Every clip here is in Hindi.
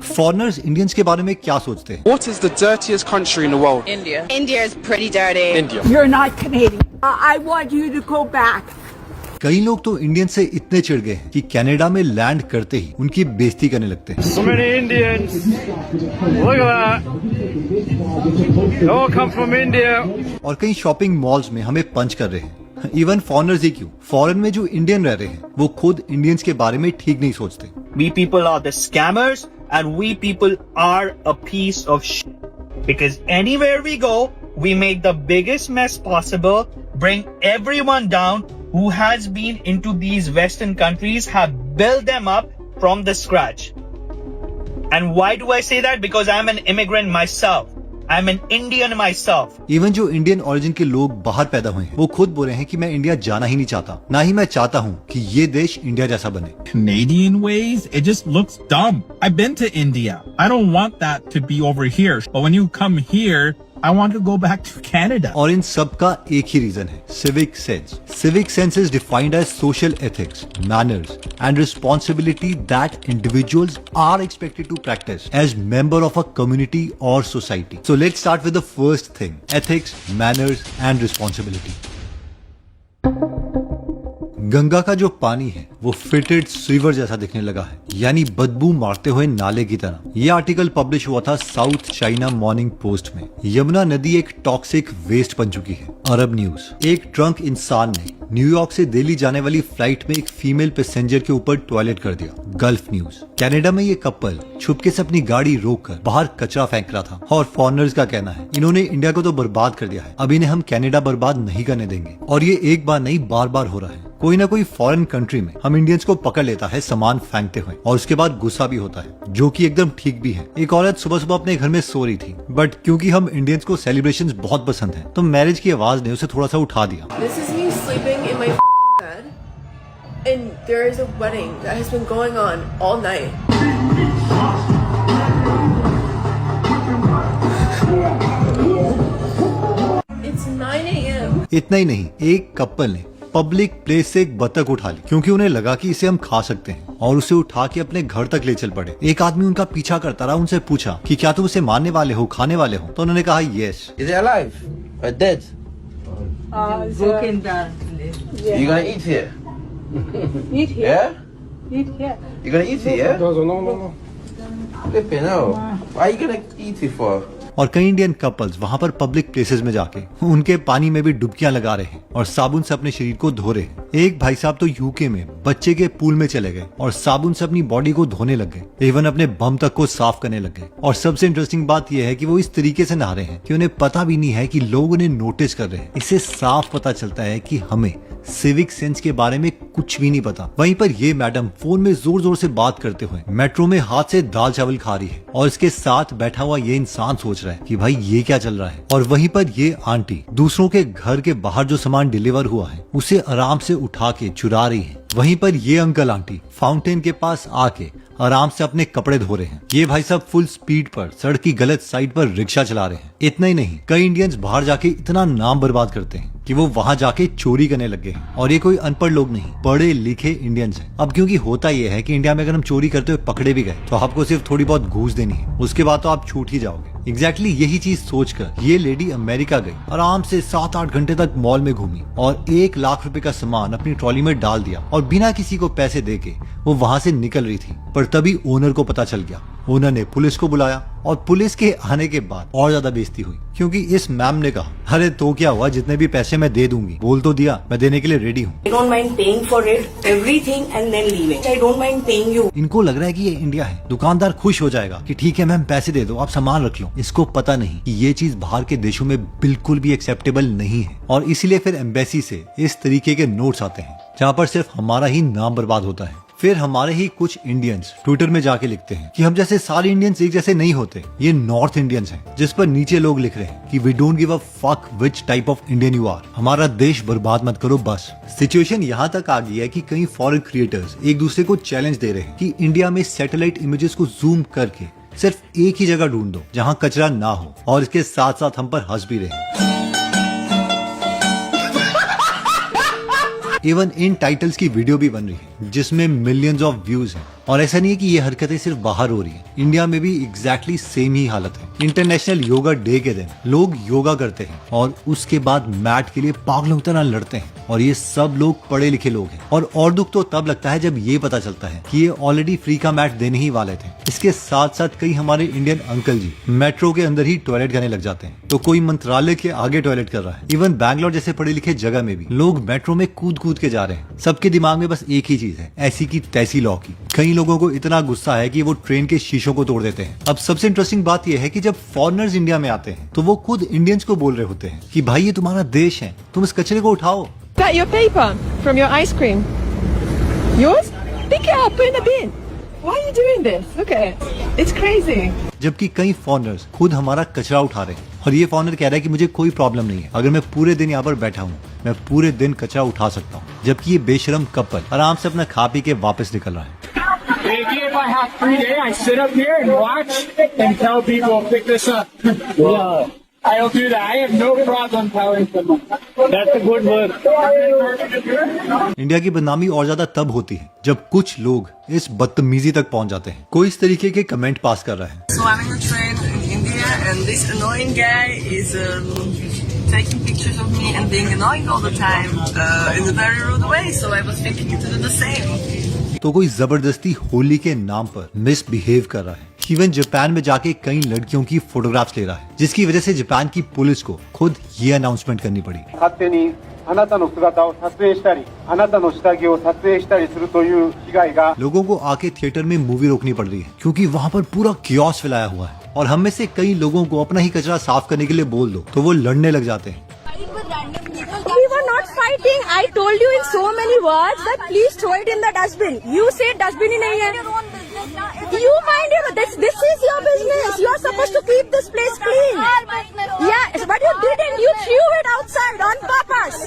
फॉरेनर्स इंडियंस के बारे में क्या सोचते हैं? What is the dirtiest country in the world? India. India is pretty dirty. India. You're not Canadian. I want you to go back. कई लोग तो इंडियन से इतने चिढ़ गए हैं कि कनाडा में लैंड करते ही उनकी बेइज्जती करने लगते हैं। So many Indians. Look at that. They all come from India. और कई शॉपिंग मॉल्स में हमें पंच कर रहे हैं। इवन फॉरेनर्स ही क्यों, फॉरेन में जो इंडियन रह रहे हैं वो खुद इंडियंस के बारे में ठीक नहीं सोचते। We people are the scammers and we people are a piece of shit. Because anywhere we go, we make the biggest mess possible, bring everyone down who has been into these Western countries, have built them up from the scratch. And why do I say that? Because I'm an immigrant myself. I'm an Indian myself. Even जो इंडियन ओरिजिन के लोग बाहर पैदा हुए हैं वो खुद बोल रहे हैं कि मैं इंडिया जाना ही नहीं चाहता, ना ही मैं चाहता हूँ कि ये देश इंडिया जैसा बने। Canadian ways, it just looks dumb. I've been to India. I don't want that to be over here. But when you come here, I want to go back to Canada. और इन सब का एक ही रीजन है, civic sense. Civic sense is defined as social ethics, manners and responsibility that individuals are expected to practice as member of a community or society. So let's start with the first thing, ethics, manners and responsibility. Ganga का जो पानी है वो फिटेड सीवर जैसा दिखने लगा है, यानी बदबू मारते हुए नाले की तरह। ये आर्टिकल पब्लिश हुआ था साउथ चाइना मॉर्निंग पोस्ट में। यमुना नदी एक टॉक्सिक वेस्ट बन चुकी है। अरब न्यूज, एक ड्रंक इंसान ने न्यूयॉर्क से दिल्ली जाने वाली फ्लाइट में एक फीमेल पैसेंजर के ऊपर टॉयलेट कर दिया। गल्फ न्यूज, कनाडा में ये कपल छुपके से अपनी गाड़ी रोककर बाहर कचरा फेंक रहा था और फॉरेनर्स का कहना है इन्होंने इंडिया को तो बर्बाद कर दिया है, अब इन्हें हम कनाडा बर्बाद नहीं करने देंगे। और ये एक बार नहीं बार बार हो रहा है। कोई ना कोई फॉरेन कंट्री में हम इंडियंस को पकड़ लेता है सामान फेंकते हुए और उसके बाद गुस्सा भी होता है, जो कि एकदम ठीक भी है। एक औरत सुबह सुबह अपने घर में सो रही थी, बट क्योंकि हम इंडियंस को सेलिब्रेशंस बहुत पसंद है तो मैरिज की आवाज ने उसे थोड़ा सा उठा दिया। This is me sleeping in my bed, and there is a wedding that has been going on all night. It's 9 a.m. इतना ही नहीं, एक कपल ने पब्लिक प्लेस से एक बतख उठा ली क्योंकि उन्हें लगा कि इसे हम खा सकते हैं और उसे उठा के अपने घर तक ले चल पड़े। एक आदमी उनका पीछा करता रहा, उनसे पूछा कि क्या तुम उसे मारने वाले हो, खाने वाले हो? तो उन्होंने कहा yes. Is it alive or dead? Broken down. You gonna eat here? Eat here. Yeah? Eat here. You gonna eat it? Yeah? No. Flipping hell. Why you gonna eat it for? और कई इंडियन कपल्स वहां पर पब्लिक प्लेसेस में जाके उनके पानी में भी डुबकियां लगा रहे हैं और साबुन से अपने शरीर को धो रहे हैं। एक भाई साहब तो यूके में बच्चे के पूल में चले गए और साबुन से अपनी बॉडी को धोने लग गए, इवन अपने बम तक को साफ करने लग गए। और सबसे इंटरेस्टिंग बात यह है कि वो इस तरीके से नहा रहे हैं कि उन्हें पता भी नहीं है कि लोग उन्हें नोटिस कर रहे हैं। इससे साफ पता चलता है कि हमें सिविक सेंस के बारे में कुछ भी नहीं पता। वहीं पर ये मैडम फोन में जोर जोर से बात करते हुए मेट्रो में हाथ से दाल चावल खा रही है और इसके साथ बैठा हुआ ये इंसान सोच रहा है कि भाई ये क्या चल रहा है। और वहीं पर ये आंटी दूसरों के घर के बाहर जो सामान डिलीवर हुआ है उसे आराम से उठा के चुरा रही है। वहीं पर ये अंकल आंटी फाउंटेन के पास आके आराम से अपने कपड़े धो रहे हैं। ये भाई साहब फुल स्पीड पर सड़क की गलत साइड पर रिक्शा चला रहे हैं। इतना ही नहीं, कई इंडियंस बाहर जाके इतना नाम बर्बाद करते हैं कि वो वहां जाके चोरी करने लगे हैं। और ये कोई अनपढ़ लोग नहीं, पढ़े लिखे इंडियंस हैं। अब क्योंकि होता ये है कि इंडिया में अगर हम चोरी करते हुए पकड़े भी गए तो आपको सिर्फ थोड़ी बहुत घूस देनी है, उसके बाद तो आप छूट ही जाओगे। एग्जैक्टली यही चीज सोचकर ये लेडी अमेरिका गई, आराम से 7-8 घंटे तक मॉल में घूमी और 1 लाख रुपए का सामान अपनी ट्रॉली में डाल दिया और बिना किसी को पैसे देके वो वहां से निकल रही थी। पर तभी ओनर को पता चल गया। ओनर ने पुलिस को बुलाया और पुलिस के आने के बाद और ज्यादा बेइज्जती हुई क्योंकि इस मैम ने कहा, अरे तो क्या हुआ, जितने भी पैसे मैं दे दूंगी, बोल तो दिया, मैं देने के लिए रेडी हूँ। I don't mind paying for it, everything and then leaving. I don't mind paying you. इनको लग रहा है कि ये इंडिया है, दुकानदार खुश हो जाएगा कि ठीक है मैम पैसे दे दो, आप सामान रख लो। इसको पता नहीं कि ये चीज बाहर के देशों में बिल्कुल भी एक्सेप्टेबल नहीं है और इसीलिए फिर एम्बेसी से इस तरीके के नोट्स आते हैं जहाँ पर सिर्फ हमारा ही नाम बर्बाद होता है। फिर हमारे ही कुछ इंडियंस ट्विटर में जाके लिखते हैं कि हम जैसे सारे इंडियंस एक जैसे नहीं होते, ये नॉर्थ इंडियंस हैं, जिस पर नीचे लोग लिख रहे हैं कि we don't give a fuck which type of Indian you are, हमारा देश बर्बाद मत करो बस। सिचुएशन यहाँ तक आ गई है कि कई फॉरेन क्रिएटर्स एक दूसरे को चैलेंज दे रहे हैं कि इंडिया में सैटेलाइट इमेजेस को जूम करके सिर्फ एक ही जगह ढूंढ दो जहाँ कचरा ना हो और इसके साथ साथ हम पर हंस भी रहे। इवन इन टाइटल्स की वीडियो भी बन रही है जिसमें मिलियंस ऑफ व्यूज हैं। और ऐसा नहीं है कि ये हरकतें सिर्फ बाहर हो रही है, इंडिया में भी एग्जैक्टली सेम ही हालत है। इंटरनेशनल योगा डे के दिन लोग योगा करते हैं और उसके बाद मैट के लिए पागलों की तरह लड़ते हैं, और ये सब लोग पढ़े लिखे लोग हैं। और दुख तो तब लगता है जब ये पता चलता है कि ये ऑलरेडी फ्री का मैट देने ही वाले थे। इसके साथ साथ कई हमारे इंडियन अंकल जी मेट्रो के अंदर ही टॉयलेट करने लग जाते हैं, तो कोई मंत्रालय के आगे टॉयलेट कर रहा है। इवन बैंगलोर जैसे पढ़े लिखे जगह में भी लोग मेट्रो में कूद कूद के जा रहे हैं। सबके दिमाग में बस एक ही चीज है, ऐसी की तैसी लॉ की। कई लोगों को इतना गुस्सा है कि वो ट्रेन के शीशों को तोड़ देते हैं। अब सबसे इंटरेस्टिंग बात यह है कि जब फॉरेनर्स इंडिया में आते हैं तो वो खुद इंडियंस को बोल रहे होते हैं कि भाई ये तुम्हारा देश है, तुम इस कचरे को उठाओ। That your paper from your ice cream? Yours? Pick it up, put in the bin. Why are you doing this? Look at it. It's crazy. जबकि कई फॉरेनर्स खुद हमारा कचरा उठा रहे हैं, और ये फॉरेनर कह रहा है कि मुझे कोई प्रॉब्लम नहीं है, अगर मैं पूरे दिन यहाँ पर बैठा हूँ मैं पूरे दिन कचरा उठा सकता हूँ। जबकि ये बेशरम कपल आराम से अपना खा पी के वापस निकल रहा है। If I have free day, I sit up here and watch and tell people pick this up. Yeah. I'll do that. I have no problem telling them. That's a good word. India की बदनामी और ज्यादा तब होती है जब कुछ लोग इस बदतमीजी तक पहुंच जाते हैं। कोई इस तरीके के कमेंट पास कर रहा है। So I'm in a train in India and this annoying guy is taking pictures of me and being annoying all the time in a very rude way. So I was thinking to do the same. तो कोई जबरदस्ती होली के नाम पर मिसबिहेव कर रहा है। इवन जापान में जाके कई लड़कियों की फोटोग्राफ्स ले रहा है, जिसकी वजह से जापान की पुलिस को खुद ये अनाउंसमेंट करनी पड़ी। लोगों को आके थिएटर में मूवी रोकनी पड़ रही है क्योंकि वहाँ पर पूरा कियोस फैलाया हुआ है, और हम में से कई लोगों को अपना ही कचरा साफ करने के लिए बोल दो तो वो लड़ने लग जाते हैं। We were not fighting. I told you in so many words that please throw it in the dustbin. You say dustbin ही नहीं है. You mind your this is your business. You are supposed to keep this place clean. Yeah, but you didn't. You threw it outside on purpose.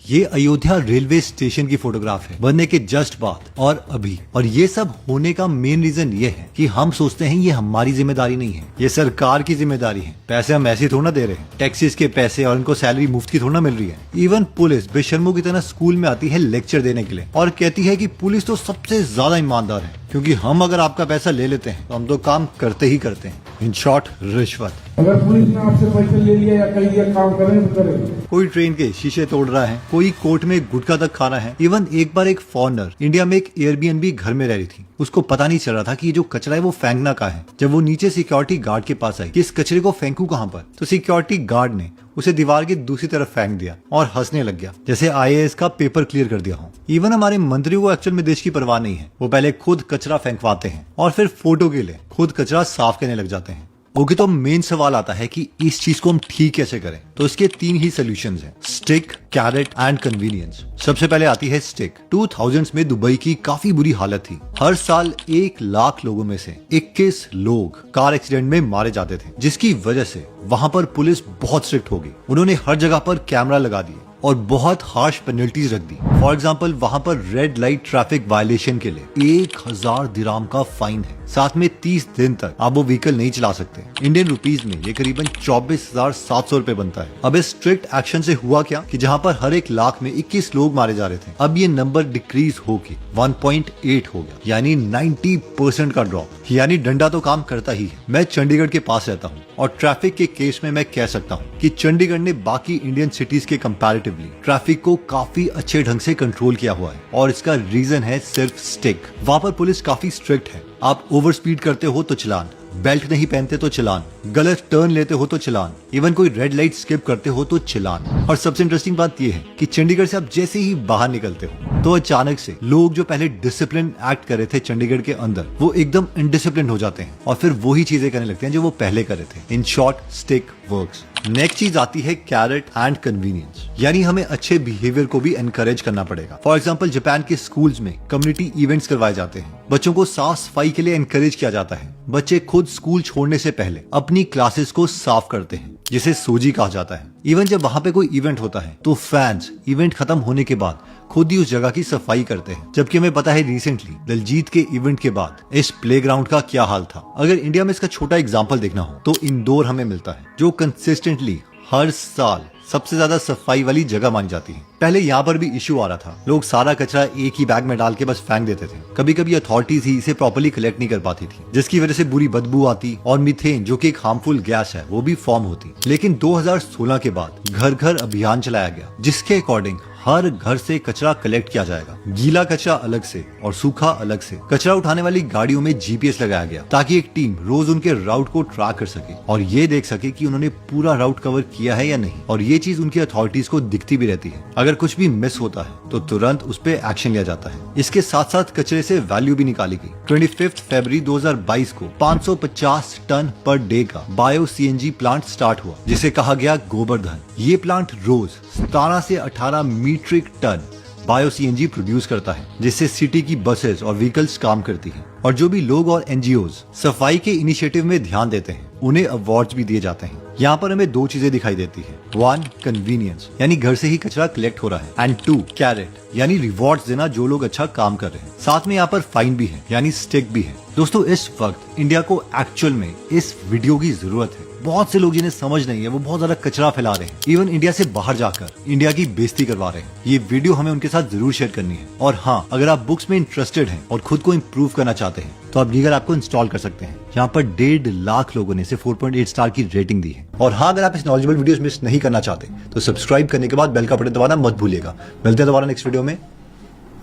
ये अयोध्या रेलवे स्टेशन की फोटोग्राफ है बनने के जस्ट बाद और अभी, और ये सब होने का मेन रीजन ये है कि हम सोचते हैं ये हमारी जिम्मेदारी नहीं है, ये सरकार की जिम्मेदारी है। पैसे हम ऐसे थोड़ा दे रहे हैं, टैक्सेस के पैसे, और इनको सैलरी मुफ्त की थोड़ा मिल रही है। इवन पुलिस बेशर्मों की तरह स्कूल में आती है लेक्चर देने के लिए और कहती है कि पुलिस तो सबसे ज्यादा ईमानदार है, क्योंकि हम अगर आपका पैसा ले लेते हैं तो हम तो काम करते ही करते हैं। इन शॉर्ट, रिश्वत। अगर पुलिस ने आपसे पैसे ले लिया या कहीं दिया काम करें तो करें। कोई ट्रेन के शीशे तोड़ रहा है, कोई कोर्ट में गुटखा तक खा रहा है। इवन एक बार एक फॉरेनर इंडिया में एक एयरबीएनबी घर में रह रही थी, उसको पता नहीं चल रहा था कि ये जो कचरा है वो फेंकना कहाँ है। जब वो नीचे सिक्योरिटी गार्ड के पास आई कि इस कचरे को फेंकू कहाँ पर, तो सिक्योरिटी गार्ड ने उसे दीवार की दूसरी तरफ फेंक दिया और हंसने लग गया जैसे आईएएस का पेपर क्लियर कर दिया हो। इवन हमारे मंत्रियों को एक्चुअल में देश की परवाह नहीं है, वो पहले खुद कचरा फेंकवाते हैं और फिर फोटो के लिए खुद कचरा साफ करने लग जाते हैं। ओके, तो मेन सवाल आता है कि इस चीज को हम ठीक कैसे करें। तो इसके 3 ही सॉल्यूशंस हैं, स्टिक, कैरेट एंड कन्वीनियंस। सबसे पहले आती है स्टिक। 2000s में दुबई की काफी बुरी हालत थी। हर साल 1 लाख लोगों में से 21 लोग कार एक्सीडेंट में मारे जाते थे, जिसकी वजह से वहां पर पुलिस बहुत स्ट्रिक्ट हो गई। उन्होंने हर जगह पर कैमरा लगा दिए और बहुत हार्श पेनल्टीज रख दी। फॉर एग्जाम्पल, वहां पर रेड लाइट ट्रैफिक वायलेशन के लिए 1000 दिराम का फाइन है, साथ में 30 दिन तक आप वो व्हीकल नहीं चला सकते। इंडियन रुपीज में ये करीबन 24,700 रुपए बनता है। अब इस स्ट्रिक्ट एक्शन से हुआ क्या कि जहां पर हर 1 लाख में 21 लोग मारे जा रहे थे, अब ये नंबर डिक्रीज होके 1.8 हो गया, यानी 90% का ड्रॉप। यानी डंडा तो काम करता ही है। मैं चंडीगढ़ के पास रहता हूँ और ट्रैफिक के केस में मैं कह सकता हूँ कि चंडीगढ़ ने बाकी इंडियन सिटीज के कंपैरेटिवली ट्रैफिक को काफी अच्छे ढंग से कंट्रोल किया हुआ है, और इसका रीजन है सिर्फ स्टिक। वहाँ पर पुलिस काफी स्ट्रिक्ट है। आप ओवर स्पीड करते हो तो चलान, बेल्ट नहीं पहनते तो चलान, गलत टर्न लेते हो तो चलान, इवन कोई रेड लाइट स्किप करते हो तो चलान। और सबसे इंटरेस्टिंग बात यह है कि चंडीगढ़ से आप जैसे ही बाहर निकलते हो तो अचानक से लोग जो पहले डिसिप्लिन एक्ट कर रहे थे चंडीगढ़ के अंदर, वो एकदम इनडिसिप्लिन हो जाते हैं और फिर वही चीजें करने लगते हैं जो वो पहले कर रहे थे। In short, stick works. Next चीज आती है कैरेट एंड कन्वीनियंस, यानी हमें अच्छे बिहेवियर को भी एनकरेज करना पड़ेगा। फॉर एग्जाम्पल, जापान के स्कूल्स में कम्युनिटी इवेंट्स करवाए जाते हैं, बच्चों को साफ सफाई के लिए एनकरेज किया जाता है। बच्चे खुद स्कूल छोड़ने से पहले अपनी क्लासेस को साफ करते हैं, जिसे सोजी कहा जाता है। इवन जब वहाँ पे कोई इवेंट होता है तो फैंस इवेंट खत्म होने के बाद खुद ही उस जगह की सफाई करते हैं। जबकि हमें पता है रिसेंटली दिलजीत के इवेंट के बाद इस प्लेग्राउंड का क्या हाल था। अगर इंडिया में इसका छोटा एग्जांपल देखना हो तो इंदौर हमें मिलता है, जो कंसिस्टेंटली हर साल सबसे ज्यादा सफाई वाली जगह मानी जाती है। पहले यहाँ पर भी इश्यू आ रहा था, लोग सारा कचरा एक ही बैग में डाल के बस फेंक देते थे। कभी कभी अथॉरिटीज ही इसे प्रॉपर्ली कलेक्ट नहीं कर पाती थी, जिसकी वजह से बुरी बदबू आती और मीथेन जो कि एक हार्मफुल गैस है वो भी फॉर्म होती। लेकिन 2016 के बाद घर घर अभियान चलाया गया, जिसके अकॉर्डिंग हर घर से कचरा कलेक्ट किया जाएगा। गीला कचरा अलग से और सूखा अलग से। कचरा उठाने वाली गाड़ियों में जीपीएस लगाया गया ताकि एक टीम रोज उनके राउट को ट्रैक कर सके और ये देख सके कि उन्होंने पूरा राउट कवर किया है या नहीं। और ये चीज उनकी अथॉरिटीज को दिखती भी रहती है। अगर कुछ भी मिस होता है तो तुरंत उस पर एक्शन लिया जाता है। इसके साथ साथ कचरे से वैल्यू भी निकाली गई। 25 फरवरी 2022 को 550 टन पर डे का बायो सीएनजी प्लांट स्टार्ट हुआ, जिसे कहा गया गोबर्धन। ये प्लांट रोज 17 से 18 metric ton bio CNG produce करता है, जिससे सिटी की बसेस और व्हीकल्स काम करती हैं। और जो भी लोग और एनजीओज सफाई के इनिशिएटिव में ध्यान देते हैं उन्हें अवार्ड्स भी दिए जाते हैं। यहाँ पर हमें दो चीजें दिखाई देती है। 1 कन्वीनियंस, यानी घर से ही कचरा कलेक्ट हो रहा है, एंड 2 कैरेट, यानी रिवॉर्ड्स देना जो लोग अच्छा काम कर रहे हैं। साथ में यहाँ पर फाइन भी है, यानी स्टिक भी है। दोस्तों, इस वक्त इंडिया को एक्चुअल में इस वीडियो की जरूरत है। बहुत से लोग जिन्हें समझ नहीं है वो बहुत ज्यादा कचरा फैला रहे हैं, इवन इंडिया से बाहर जाकर इंडिया की बेइज्जती करवा रहे हैं। ये वीडियो हमें उनके साथ जरूर शेयर करनी है। और हाँ, अगर आप बुक्स में इंटरेस्टेड हैं और खुद को इम्प्रूव करना चाहते हैं तो आप गीगल ऐप को इंस्टॉल कर सकते हैं। यहाँ पर 1.5 लाख लोगों ने इसे 4.8 स्टार की रेटिंग दी है। और हाँ, अगर आप इस नॉलेजेबल वीडियोस मिस नहीं करना चाहते तो सब्सक्राइब करने के बाद बेल का बटन दबाना मत भूलिएगा। मिलते हैं दोबारा नेक्स्ट वीडियो में।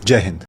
जय हिंद।